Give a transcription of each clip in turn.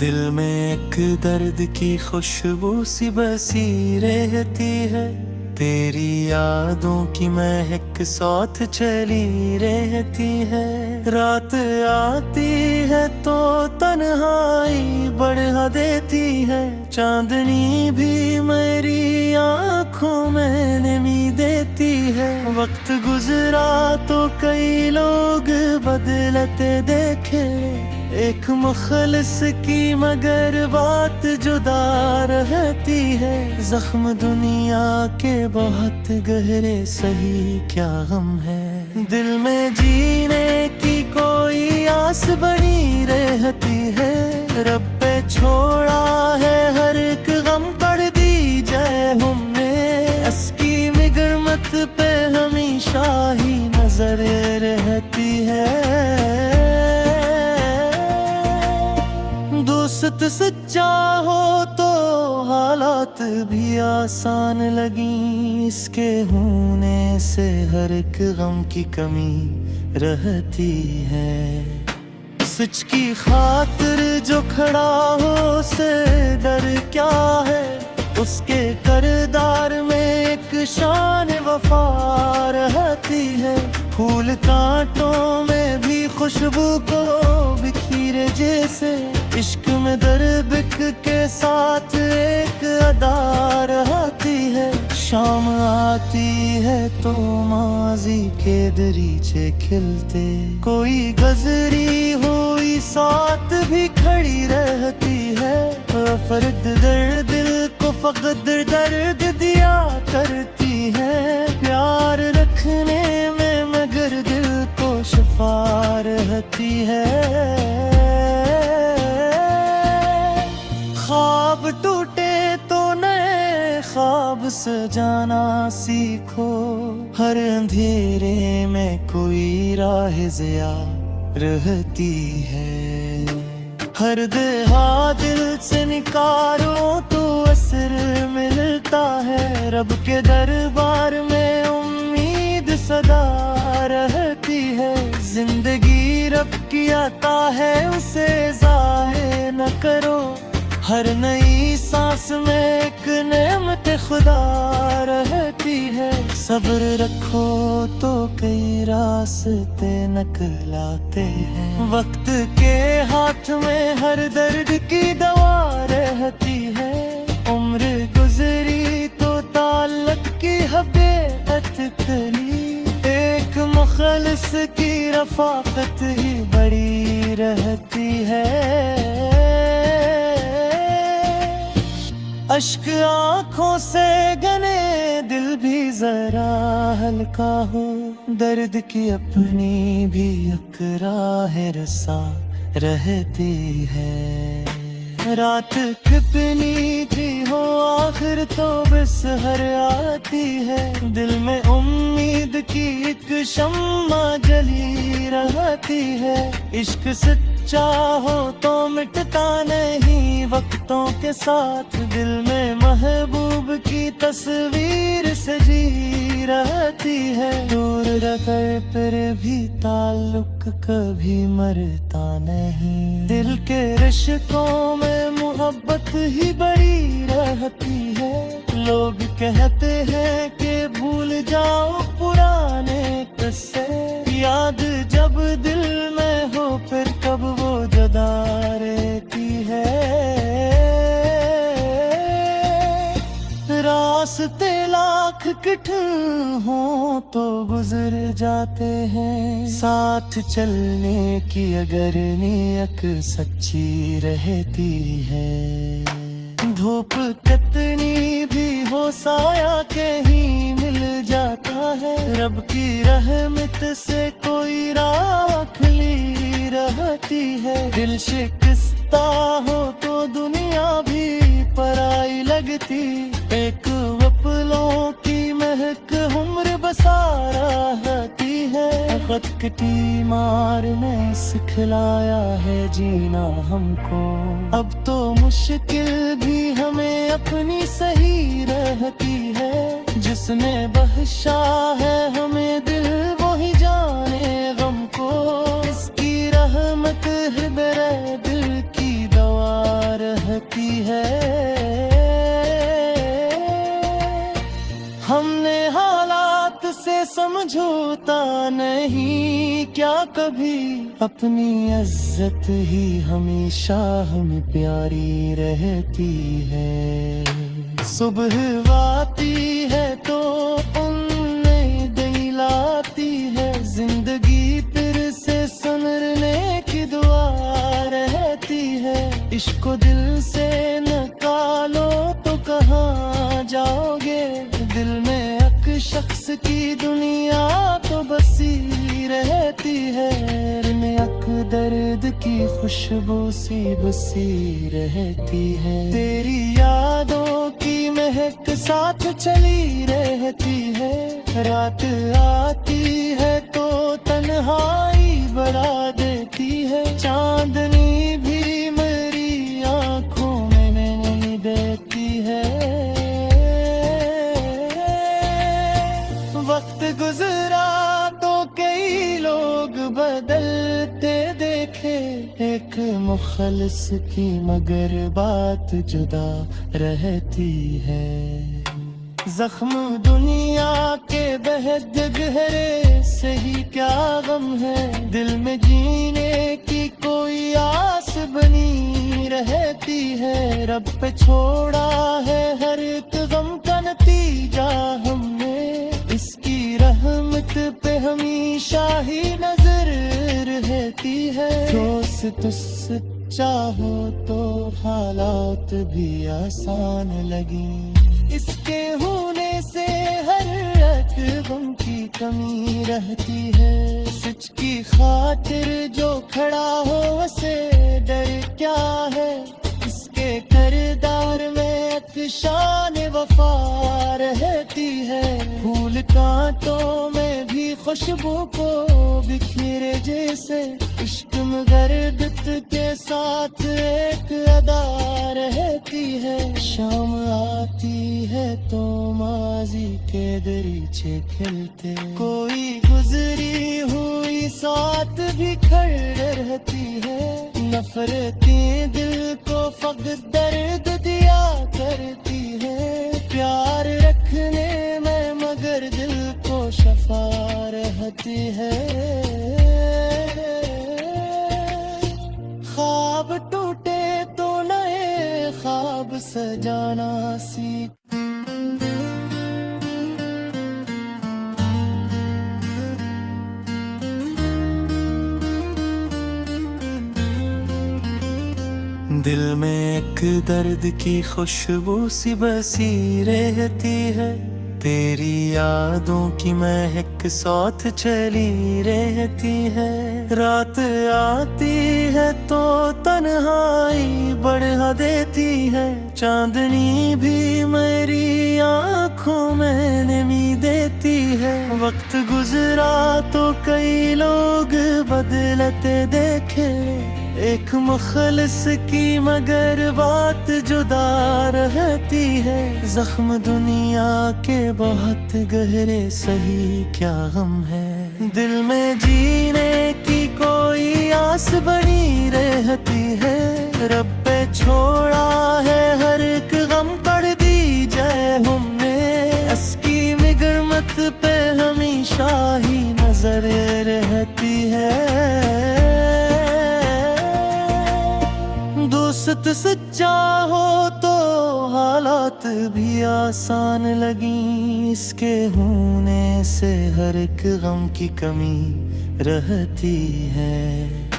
दिल में एक दर्द की खुशबू सी बसी रहती है, तेरी यादों की महक साथ चली रहती है। रात आती है तो तन्हाई बढ़ा देती है, चांदनी भी मेरी आंखों में नमी देती है। वक्त गुजरा तो कई लोग बदलते देखे, एक मुखलिस की मगर बात जुदा रहती है। जख्म दुनिया के बहुत गहरे, सही क्या गम है। दिल में जीने की कोई आस बनी रहती है, रब पे छोड़ा है हर एक गम कर दी जय हमने। अस्की मिगरमत पे हमेशा ही नजर रहती है। दोस्त सच्चा हो तो हालात भी आसान लगी, इसके होने से हर एक गम की कमी रहती है। सच की खातिर जो खड़ा हो से डर क्या है, उसके करदार में एक शान वफा रहती है। फूल कांटों में भी खुशबू को बिखीरे जैसे, इश्क में दर्द के साथ एक अदा रहती है। शाम आती है तो माजी के दरीचे खिलते, कोई गजरी हुई साथ भी खड़ी रहती है। फर्द दर्द दिल को फकत दर्द दिया करती है, प्यार रखने में मगर दिल को शफा रहती है। ख्वाब टूटे तो नए ख्वाब सजाना सीखो, हर अंधेरे में कोई राह ज़िया रहती है। हर देहा दिल से निकारो तो असर मिलता है, रब के दरबार में उम्मीद सदा रहती है। जिंदगी रब की अता है, उसे ज़ाये न करो, हर नई सांस में एक नेमत खुदा रहती है। सब्र रखो तो कई रास्ते निकलाते हैं, वक्त के हाथ में हर दर्द की दवा रहती है। उम्र गुजरी तो ताल्लुक की हबे अटकली, एक मुखलिस की रफाकत ही बड़ी रहती है। अश्क आँखों से गने दिल भी जरा हल्का हो, दर्द की अपनी भी अकराह रसा रहती है। रात कितनी थी हो आखिर तो बिसहर आती है, दिल में उम्मीद की एक शम्मा जली रहती है। इश्क सच्चा हो तो मिटता नहीं वक्तों के साथ, दिल में महबूब की तस्वीर सजी रहती है। दूर रखकर फिर भी ताल्लुक कभी मरता नहीं, दिल के रिश्तों में मोहब्बत ही बड़ी रहती है। लोग कहते हैं कि भूल जाओ पुराने किस्से, याद जब दिल में हो फिर कब वो जुदा रहती है। रास्ते लाख कठिन हो तो गुजर जाते हैं, साथ चलने की अगर नीयत सच्ची रहती है। धूप कितनी भी हो साया कहीं मिल जाता है, रब की रहमत से कोई राह खुली रहती है। दिल शिकस्ता हो तो दुनिया भी पराई लगती, एक वपलों की महक उम्र बसा रहती है। वक्त की मार ने सिखलाया है जीना हमको, अब तो मुश्किल भी हमें अपनी सही रहती है। जिसने बख्शा है हमें दिल वो ही जाने गम को, इसकी रहमत है मेरे दिल की दवा समझोता नहीं क्या कभी, अपनी इज्जत ही हमेशा हमें प्यारी रहती है। सुबह आती है तो उन्हें दिलाती है, जिंदगी फिर से संवरने की दुआ रहती है। इश्क को दिल से निकालो तो कहाँ जाओगे, दिल में एक शख्स की दुनिया तो बसी रहती है। दिल में एक दर्द की खुशबू सी बसी रहती है। तेरी यादों की महक साथ चली रहती है, रात आती है तो तन्हाई बढ़ा देती है। चांदनी भी मेरी आंखों में नहीं देती है। वक्त गुजरा तो कई लोग बदलते देखे, एक मुखलिस की मगर बात जुदा रहती है। जख्म दुनिया के बेहद गहरे से ही क्या गम है, दिल में जीने की कोई आस बनी रहती है। रब पे छोड़ा है हर एक गम का नतीजा हमने, इसकी रहमत पे हमेशा ही नजर रहती है। दोस्त तुझसे चाहो तो हालात भी आसान लगी, इसके होने से हर एक गम की कमी रहती है। सच की खातिर जो खड़ा हो उसे डर क्या है, इसके किरदार में एक शान वफा रहती है। फूल कांटों में भी खुशबू को बिखेरे जैसे, इश्क मगर बित के साथ एक अदा रहती है। शाम आती है तो माजी के दरीचे खिलते, कोई गुजरी हुई साथ भी खड़ी रहती है। नफरतें दिल को फकत दर्द दिया करती है, प्यार रखने में मगर दिल को शफा रहती है। ख्वाब टूटे तो नए ख्वाब सजाना सीख। दिल में एक दर्द की खुशबू सी बसी रहती है, तेरी यादों की महक साथ चली रहती है। रात आती है तो तन्हाई बढ़ा देती है, चांदनी भी मेरी आंखों में नमी देती है। वक्त गुजरा तो कई लोग बदलते देखे, एक मुखलिस की मगर बात जुदा रहती है। जख्म दुनिया के बहुत गहरे सही क्या गम है, दिल में जीने की कोई आस बनी रहती है। रब पे छोड़ा है हर एक गम कर दी जाए हमने, इसकी मिगरमत पे हमेशा ही नजर रहती है। दोस्त सच्चा हो तो हालात भी आसान लगी, इसके होने से हर एक गम की कमी रहती है।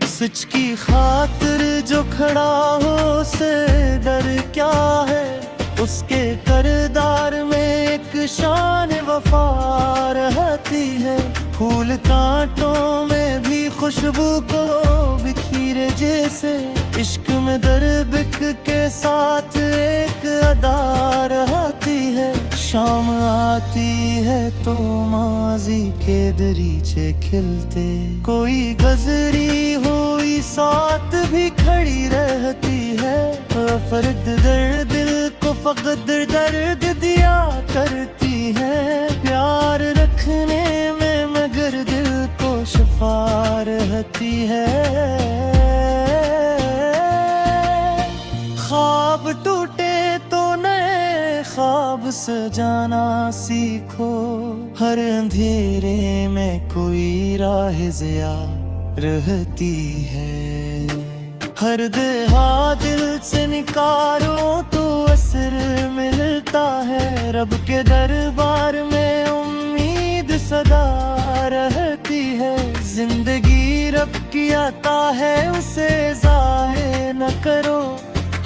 सच की खातिर जो खड़ा हो से डर क्या है, उसके किरदार में एक शान वफा रहती है। फूल कांटों में भी खुशबू को बिखीरे जैसे, इश्क में दर्द के साथ एक अदा रहती है। शाम आती है तो माजी के दरीचे खिलते, कोई गजरी हुई साथ भी खड़ी रहती है। फर्द दर्द दिल को फकत दर्द दिया करती है, प्यार रखने में मगर दिल को शफा रहती है। ख्वाब टूटे तो नए ख्वाब सजाना सीखो, हर अंधेरे में कोई राह ज़िया रहती है। हर देहा दिल से निकारो तो असर मिलता है, रब के दरबार में उम्मीद सदा रहती है। जिंदगी रब की अता है, उसे ज़ाये न करो,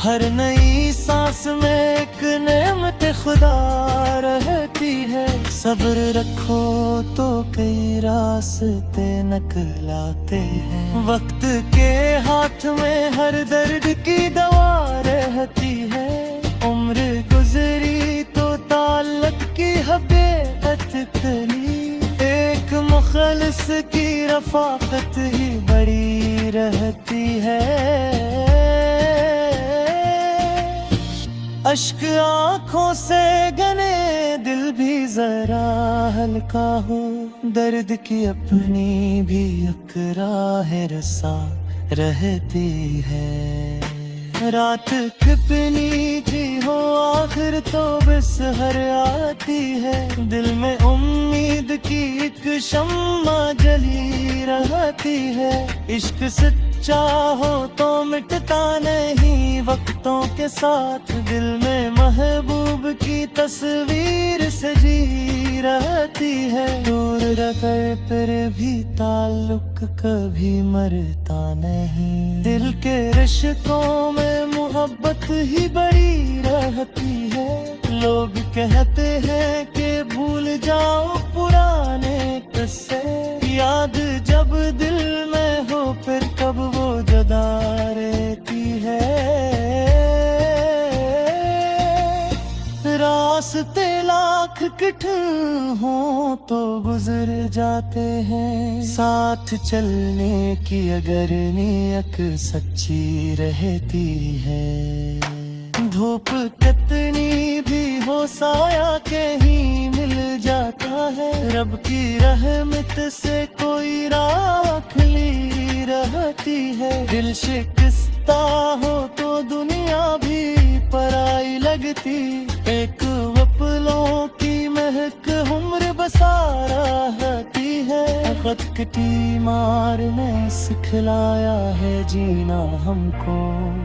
हर नई सांस में एक नेमत खुदा रहती है। सब्र रखो तो कई रास्ते निकलाते हैं, वक्त के हाथ में हर दर्द की दवा रहती है। उम्र गुजरी तो ताल्लुक की हकीकत कली, एक मुखलिस की रफ़ाक़त ही बड़ी रहती है। अश्क आँखों से गने दिल भी जरा हल्का हो, दर्द की अपनी भी अकराह रसा रहती है। रात कितनी भी हो आखिर तो बस हर आती है, दिल में उम्मीद की एक शम्मा जली रहती है। इश्क सच्चा हो तो मिटता नहीं वक्तों के साथ, दिल में महबूब की तस्वीर सजी रहती है। दूर रखकर पर भी ताल्लुक कभी मरता नहीं, दिल के रिश्तों में मोहब्बत ही बड़ी रहती है। लोग कहते हैं कि भूल जाओ पुराने किस्से, याद जब दिल में हो फिर कब वो जुदा रहती है। रास्ते लाख कठिन हो तो गुजर जाते हैं, साथ चलने की अगर नीयत सच्ची रहती है। धूप कितनी भी हो साया कहीं मिल जाता है, रब की रहमत से कोई राह खुली रहती है। दिल शिकस्ता हो तो दुनिया भी पराई लगती, एक वपलों की महक उम्र बसा रहती है। वक्त की मार ने सिखलाया है जीना हमको,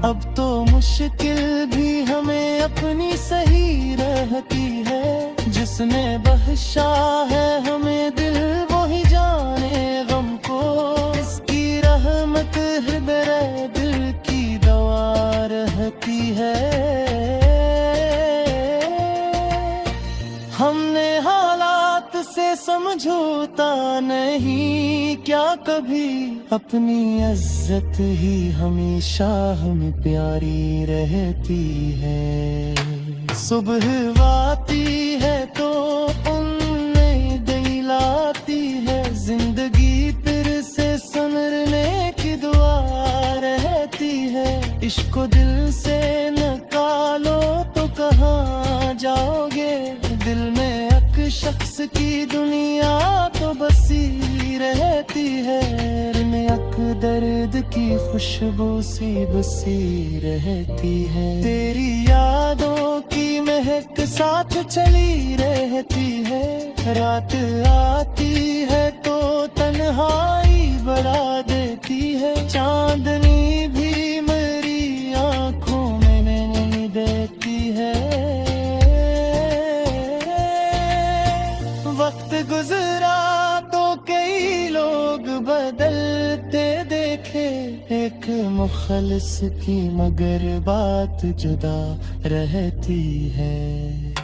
अब तो मुश्किल भी हमें अपनी सही रहती है। जिसने बख्शा है हमें दिल वो ही जाने गम को, इसकी रहमत हृदय दिल की दवा रहती है। हमने हालात से समझौता नहीं, क्या कभी अपनी इज्जत ही हमेशा हमें प्यारी रहती है। सुबह आती है तो उनमें दिलाती है, जिंदगी फिर से संवरने की दुआ रहती है। इश्क को दिल से निकालो तो कहाँ जाओगे, दिल में एक शख्स की दुनिया तो बसी रहती है। में एक दर्द की खुशबू सी बसी रहती है, तेरी यादों की महक साथ चली रहती है। रात आती है तो तन्हाई बढ़ा देती है, चांदनी भी मेरी आंखों में नहीं देती है। वक्त गुजरा तो कई लोग बदलते देखे, एक मुखलिस की मगर बात जुदा रहती है।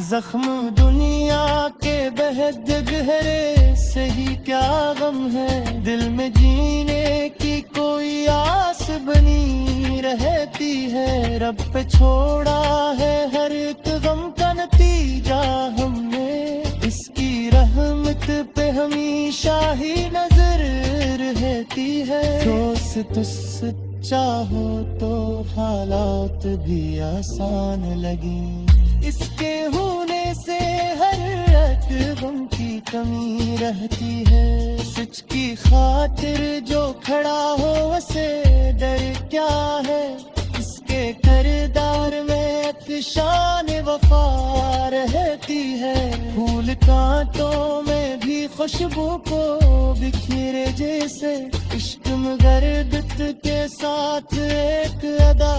जख्म दुनिया के बेहद गहरे से ही क्या गम है, दिल में जीने की कोई आस बनी रहती है। रब पे छोड़ा है हर एक गम का नतीजा हमने, इसकी रहमत पे हमेशा ही नजर रहती है। दोस्त सच्चा हो तो हालात भी आसान लगे, इसके होने से हर एक गम की कमी रहती है। सच की खातिर जो खड़ा हो उसे डर क्या है, इसके किरदार में एक शान वफा कांटों में भी खुशबू को बिखेरे जैसे इश्क मगर बित के साथ एक अदा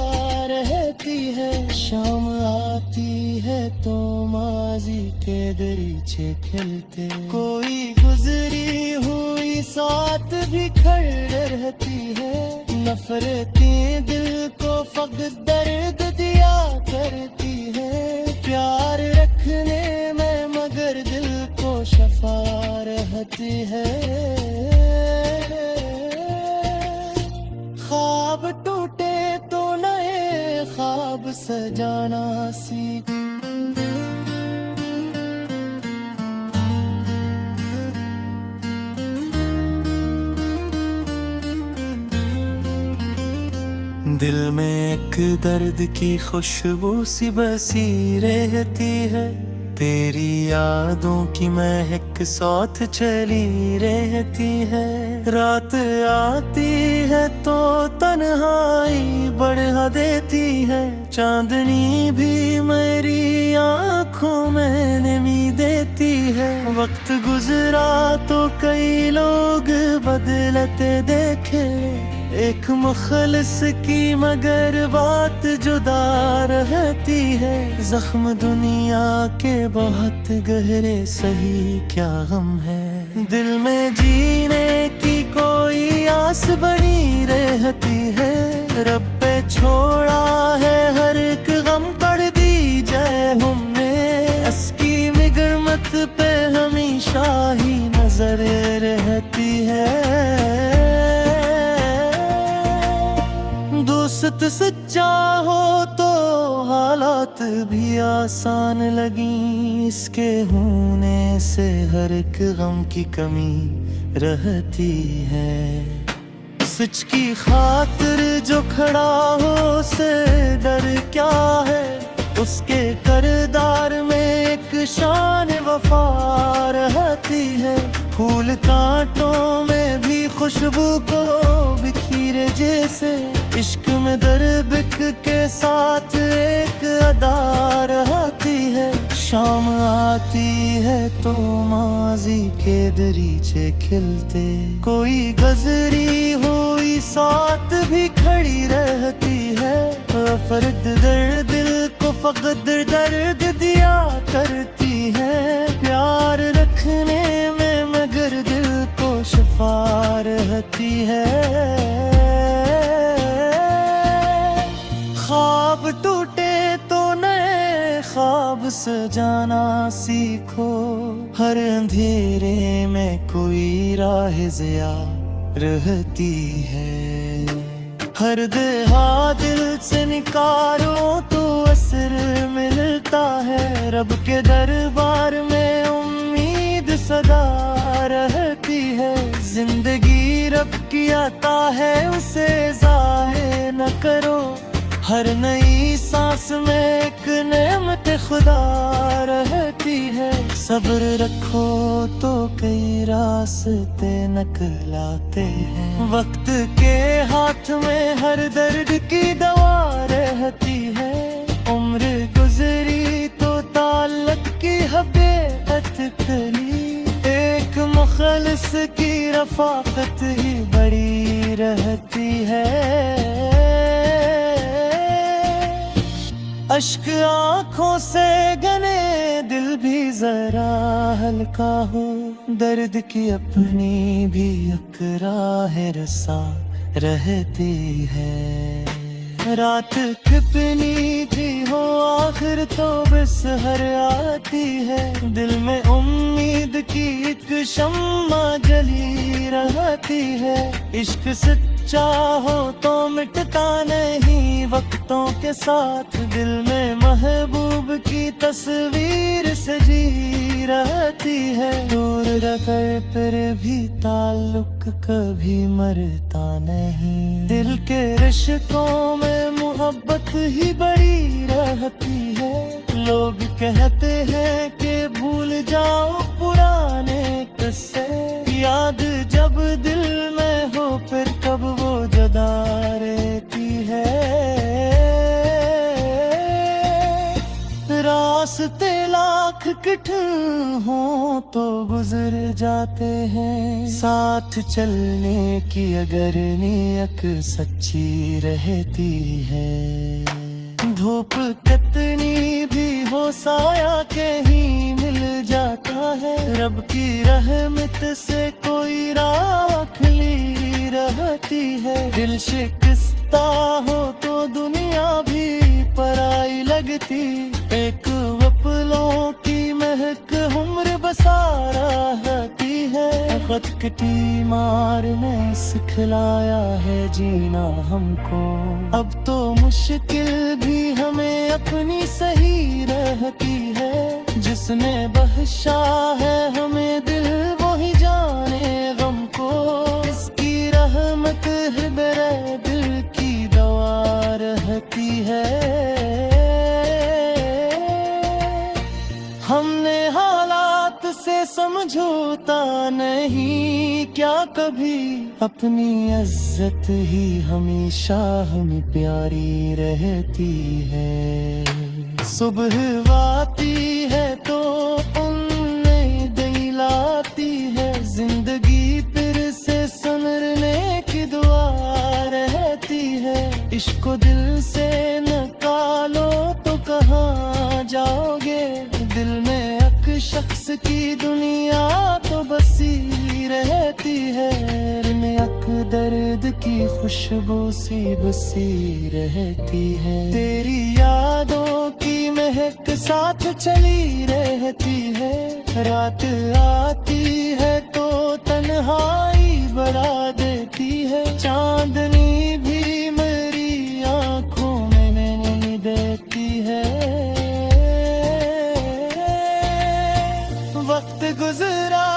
रहती है। शाम आती है तो माजी के दरीचे खिलते, कोई गुजरी हुई साथ भी खड़े रहती है। नफरतें दिल को फकत दर्द दिया करती है, प्यार रखने में मगर दिल को शफा रहती है। ख्वाब टूटे तो नए ख्वाब सजाना सीख, दिल में एक दर्द की खुशबू सी बसी रहती है। तेरी यादों की महक साथ चली रहती है। रात आती है तो तन्हाई बढ़ा देती है, चांदनी भी मेरी आंखों में नमी देती है। वक्त गुजरा तो कई लोग बदलते देखे, एक मुखलिस की मगर बात जुदा रहती है। जख्म दुनिया के बहुत गहरे, सही क्या गम है। दिल में जीने की कोई आस बनी रहती है। रब पे छोड़ा है हर एक गम, पढ़ दी जाए हमने। अस्की मिगरमत पे हमेशा ही नजर रहती है। दोस्त सच्चा हो तो हालात भी आसान लगी, इसके होने से हर एक गम की कमी रहती है। सच की खातिर जो खड़ा हो से डर क्या है, उसके करदार में एक शान वफा रहती है। फूल कांटों में भी खुशबू को बिखरे जैसे, इश्क में दर्द के साथ एक अदा रहती है। शाम आती है तो माजी के दरीचे खिलते, कोई गजरी हुई साथ भी खड़ी रहती है। फर्द दर्द दिल को फकत दर्द दिया करती है, प्यार रखने में मगर दिल को शफा रहती है। ख्वाब टूटे तो नए ख्वाब सजाना सीखो, हर अंधेरे में कोई राह ज़िया रहती है। हर देहा दिल से निकालो तो असर मिलता है। रब के दरबार में उम्मीद सदा रहती है। जिंदगी रब की अता है, उसे ज़ाहिर न करो। हर नई सांस में एक नेमत खुदा रहती है। सब्र रखो तो कई रास्ते निकलाते हैं। वक्त के हाथ में हर दर्द की दवा रहती है। उम्र गुजरी तो ताल्लुक की हकीकत खली, एक मुखलिस की रफाकत ही बड़ी रहती है। अश्क आँखों से गने दिल भी जरा हल्का हो, दर्द की अपनी भी अकराह रसा रहती है। रात कितनी भी हो आखिर तो बिसहर आती है। दिल में उम्मीद की एक शम्मा जली रहती है। इश्क सच्चा हो तो मिटता नहीं वक्तों के साथ, दिल में महबूब की तस्वीर सजी रहती है। दूर रखकर फिर भी ताल्लुक कभी मरता नहीं, दिल के रिश्तों में मोहब्बत ही बड़ी रहती है। लोग कहते हैं कि भूल जाओ पुराने किस्से, याद जब दिल में हो फिर कब वो जदा रहती है। वास्ते लाख कठिन हो तो गुजर जाते हैं। साथ चलने की अगर नीयत सच्ची रहती है, धूप कितनी भी हो साया कहीं मिल जाता है। रब की रहमत से कोई राह खुली रहती है। दिल शिकस्ता हो तो दुनिया भी पराई लगती। एक वपलों की महक उम्र बसा रहती है। खत कटी मार ने सिखलाया है जीना हमको। अब तो मुश्किल भी हमें अपनी सही रहती है। जिसने बख्शा है हमें दिल वही जाने गम को। इसकी रहमत है मेरे दिल की दवा रहती है। हमने हालात से समझौता नहीं, क्या कभी अपनी इज्जत ही हमेशा हमें प्यारी रहती है। सुबह आती है तो उन्हें दिलाती है। जिंदगी फिर से संवरने की दुआ रहती है। इश्क को दिल से निकालो तो कहाँ जाओगे। दिल में एक शख्स की दुनिया तो बसी रहती है। दिल में एक दर्द की खुशबू सी बसी रहती है। तेरी यादों की महक साथ चली रहती है। रात आती है तो तन्हाई बढ़ा देती है। चांदनी भी मेरी आंखों में नहीं देती है। वक्त गुजरा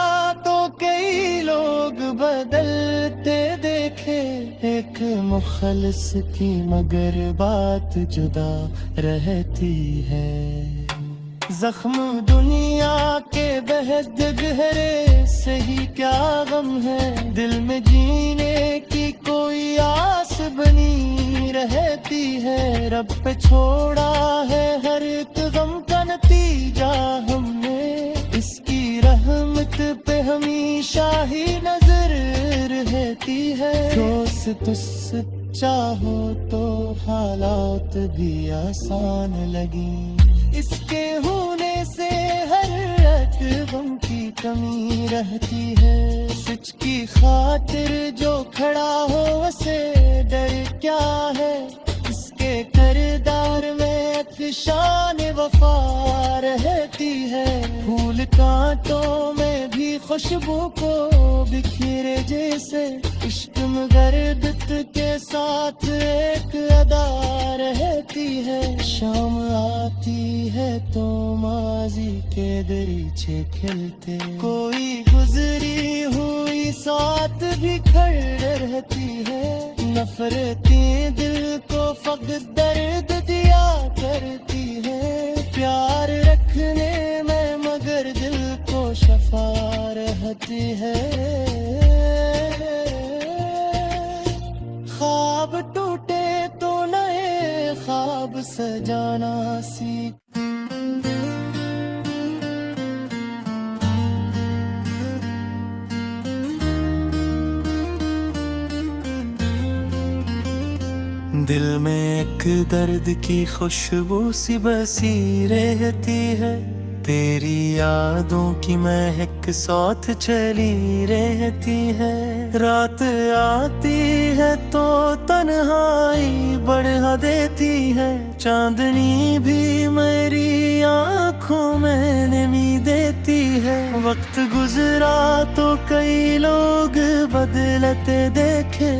तो कई लोग बदलते देखे। एक मुखलिस की मगर बात जुदा रहती है। जख्म दुनिया के बेहद गहरे से ही क्या गम है। दिल में जीने की कोई आस बनी रहती है। रब पे छोड़ा है हर एक गम का नतीजा हमने। इसकी रहमत पे हमेशा ही नजर रहती है। दोस्त तुझसे चाहो तो हालात भी आसान लगी। इसके होने से हर एक गम की कमी रहती है। सच की खातिर जो खड़ा हो उसे डर क्या है। इसके किरदार में एक शान वफा रहती है। फूल कांटों में भी खुशबू को बिखेरे जैसे। इश्क मगर बित के साथ एक अदा रहती है। शाम आती है तो माजी के दरीचे खिलते। कोई गुजरी हुई साथ भी खड़े रहती है। नफरतें दिल को फकत दर्द दिया करती है। प्यार रखने में मगर दिल को शफा रहती है। ख्वाब टूटे तो नए ख्वाब सजाना सीख। दिल में एक दर्द की खुशबू सी बसी रहती है। तेरी यादों की महक साथ चली रहती है। रात आती है तो तन्हाई बढ़ा देती है। चांदनी भी मेरी आंखों में नमी देती है। वक्त गुजरा तो कई लोग बदलते देखे।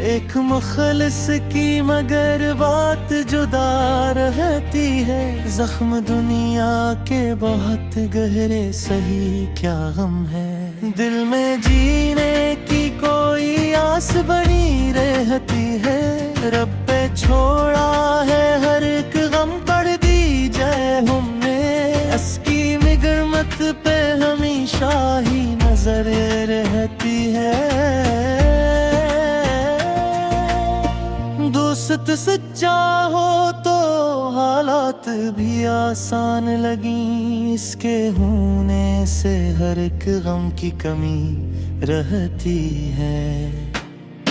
एक मुखलिस की मगर बात जुदा रहती है। जख्म दुनिया के बहुत गहरे सही क्या गम है। दिल में जीने की कोई आस बनी रहती है। रब पे छोड़ा है हर एक गम पढ़ दी जाए हमने। इसकी मिगरमत पे हमेशा ही नजर रहती है। दोस्त सच्चा हो तो हालात भी आसान लगी, इसके होने से हर एक गम की कमी रहती है।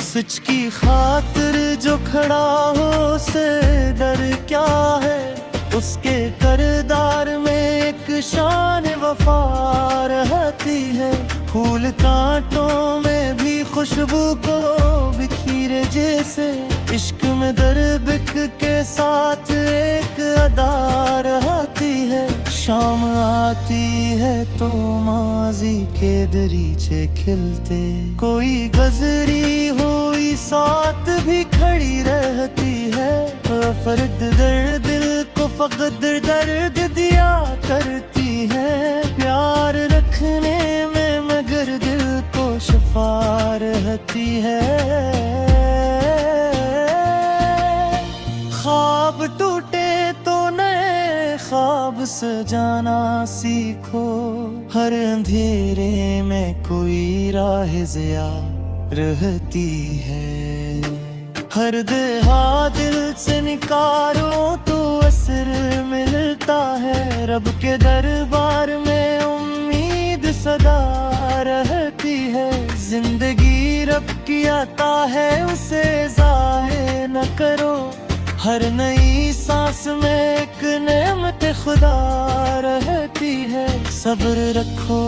सच की खातिर जो खड़ा हो उसे डर क्या है, उसके किरदार में एक शान वफा रहती है। फूल कांटों में भी खुशबू को बिखीरे जैसे, इश्क में दर्द के साथ एक अदा रहती है। शाम आती है तो माजी के दरीचे खिलते, कोई गजरी हुई साथ भी खड़ी रहती है। फर्द दर्द दिल को फकत दर्द दिया करती है। प्यार रखने में मगर दिल को शफा रहती है। ख्वाब टूटे तो नए ख्वाब सजाना सीखो, हर अंधेरे में कोई राह ज़िया रहती है। हर देहा दिल से निकालो तो असर मिलता है। रब के दरबार में उम्मीद सदा रहती है। जिंदगी रब की अता है, उसे ज़ाये न करो। हर नई सांस में एक नेमत खुदा रहती है। सब्र रखो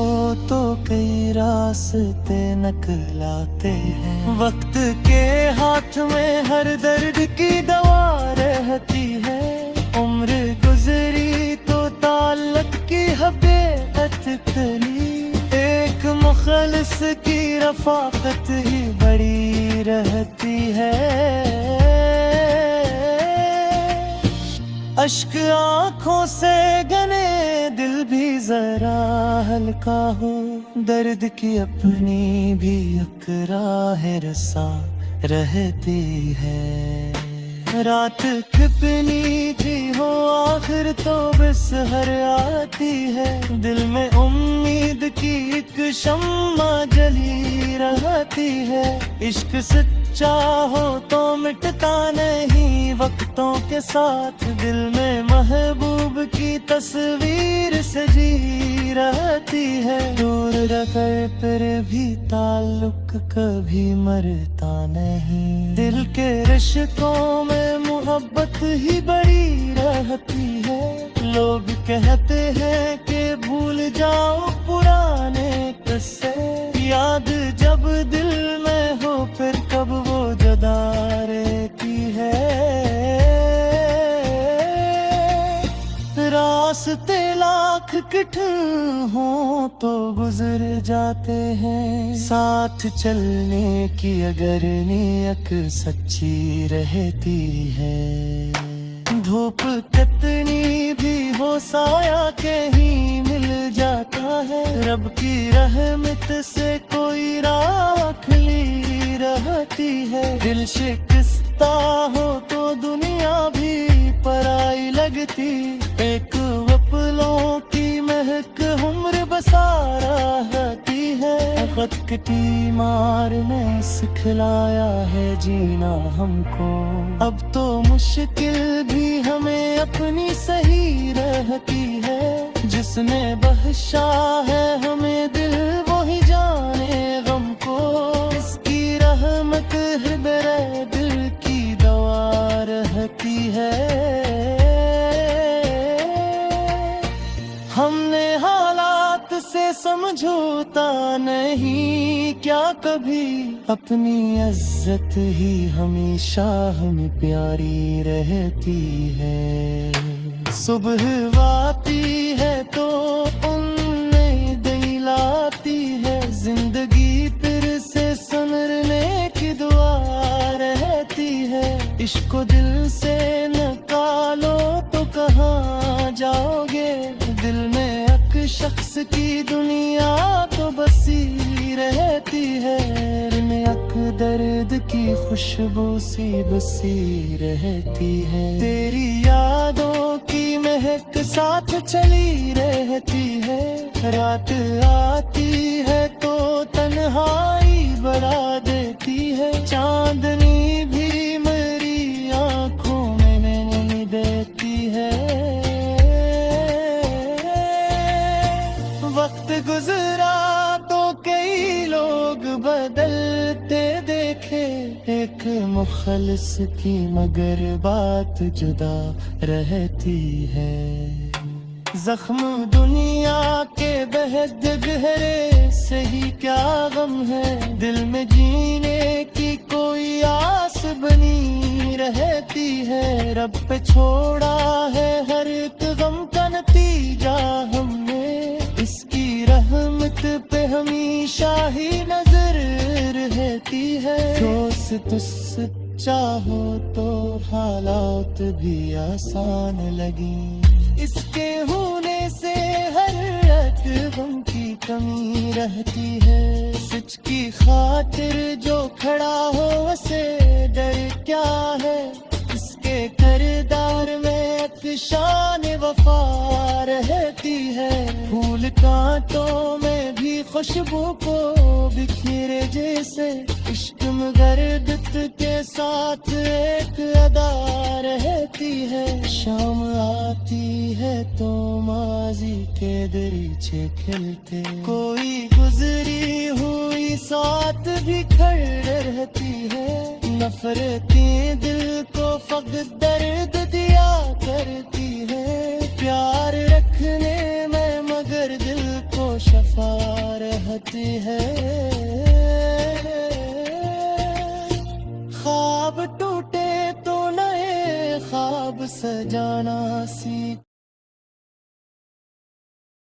तो कई रास्ते निकलाते हैं। वक्त के हाथ में हर दर्द की दवा रहती है। उम्र गुजरी तो ताल्लुक की हकीकत कली, एक मुखलिस की रफाकत ही बड़ी रहती है। अश्क आँखों से गने दिल भी जरा हल्का हो, दर्द की अपनी भी अकराह रसा रहती है। रात कितनी थी हो आखिर तो बस हर आती है। दिल में उम्मीद की एक शम्मा जली रहती है। इश्क सच्चा हो तो मिटता नहीं वक्तों के साथ। दिल में महबूब की तस्वीर सजी रहती है। दूर रहकर फिर भी ताल्लुक कभी मरता नहीं। दिल के रिश्तों में मोहब्बत ही बड़ी रहती है। लोग कहते हैं कि भूल जाओ पुराने किस्से, याद जब दिल में हो फिर कब वो जुदा रहती है। रास्ते लाख कठिन हो तो गुजर जाते हैं। साथ चलने की अगर नियत सच्ची रहती है। धूप कितनी भी हो साया कहीं मिल जाता है। रब की रहमत से कोई राह खुली रहती है। दिल शिकस्ता हो तो दुनिया भी पराई लगती। एक वपलों की महक उम्र बसा रहती है। वक्त की मार ने सिखलाया है जीना हमको। अब तो मुश्किल भी हमें अपनी सही रहती है। जिसने बख्शा है हमें दिल वो ही जाने गम को। इसकी रहमत हृदय दिल की दवा रहती है। हमने हालात से समझौता नहीं क्या कभी। अपनी इज्जत ही हमेशा हमें प्यारी रहती है। सुबह आती है तो उनमें दिलाती है। जिंदगी फिर से संवरने की दुआ रहती है। इश्क को दिल से निकालो तो कहाँ जाओगे। दिल में एक शख्स की दुनिया तो बसी रहती है। में एक दर्द की खुशबू सी बसी रहती है। तेरी यादों की महक साथ चली रहती है। रात आती है तो तन्हाई बढ़ा देती है। चांदनी भी मेरी आंखों में नहीं देती है। मुखलिस की मगर बात जुदा रहती है। जख्म दुनिया के बेहद गहरे से ही क्या गम है, दिल में जीने की कोई आस बनी रहती है। रब पे छोड़ा है हर एक गम का नतीजा हमने, इसकी रहमत पे हमेशा ही नजर रहती है। दोस्त चाहो तो हालात भी आसान लगी, इसके होने से हर एक गम की कमी रहती है। सच की खातिर जो खड़ा हो उसे डर क्या है, इसके किरदार में एक शान वफा रहती है। फूल कांटों में भी खुशबू को बिखेरे जैसे, इश्क मगरदत के साथ एक अदा रहती है। शाम आती है तो माजी के दरीचे खिलते, कोई गुजरी हुई साथ भी खड़े रहती है। नफरतें दिल को फकत दर्द दिया करती है, प्यार रखने में मगर दिल को शफा रहती है। ख्वाब टूटे तो नए ख्वाब सजाना सीख